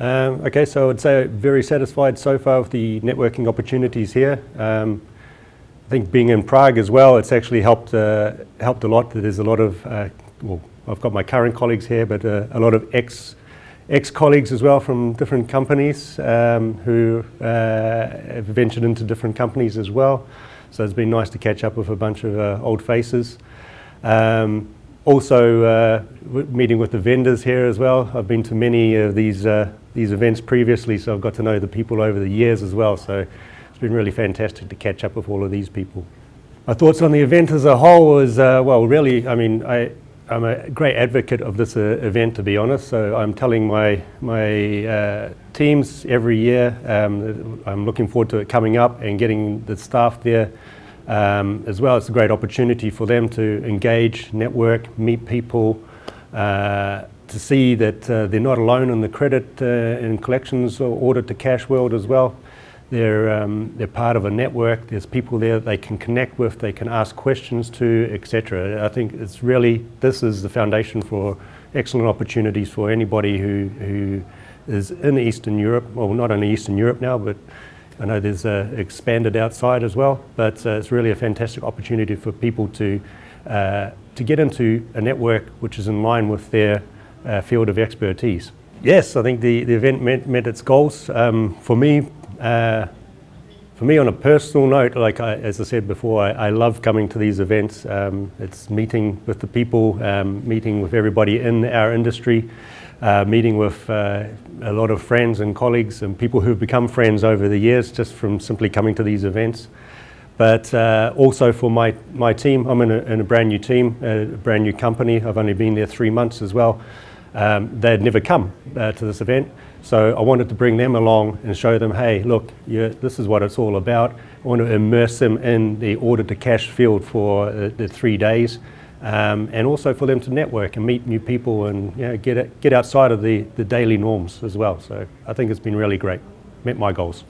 Okay, so I would say very satisfied so far with the networking opportunities here. I think being in Prague as well, it's actually helped a lot. There's a lot of, well, I've got my current colleagues here, but a lot of ex-colleagues as well from different companies who have ventured into different companies as well. So it's been nice to catch up with a bunch of old faces. Also meeting with the vendors here as well. I've been to many of these events previously, so I've got to know the people over the years as well. So it's been really fantastic to catch up with all of these people. My thoughts on the event as a whole was, well, really, I mean, I'm a great advocate of this event, to be honest. So I'm telling my teams every year, I'm looking forward to it coming up and getting the staff there as well. It's a great opportunity for them to engage, network, meet people, to see that they're not alone in the credit and collections or order to cash world as well. They're part of a network. There's people there they can connect with, they can ask questions to, etc. I think it's really, this is the foundation for excellent opportunities for anybody who is in Eastern Europe. Well, not only Eastern Europe now, but I know there's expanded outside as well. But it's really a fantastic opportunity for people to get into a network which is in line with their field of expertise. Yes, I think the event met its goals. For me, on a personal note, like as I said before, I love coming to these events. It's meeting with the people, meeting with everybody in our industry, meeting with a lot of friends and colleagues and people who've become friends over the years just from simply coming to these events. But also for my team, I'm in a brand new team, a brand new company. I've only been there 3 months as well. They had never come to this event. So I wanted to bring them along and show them, hey, look, this is what it's all about. I want to immerse them in the order to cash field for the 3 days, and also for them to network and meet new people and get outside of the daily norms as well. So I think it's been really great. Met my goals.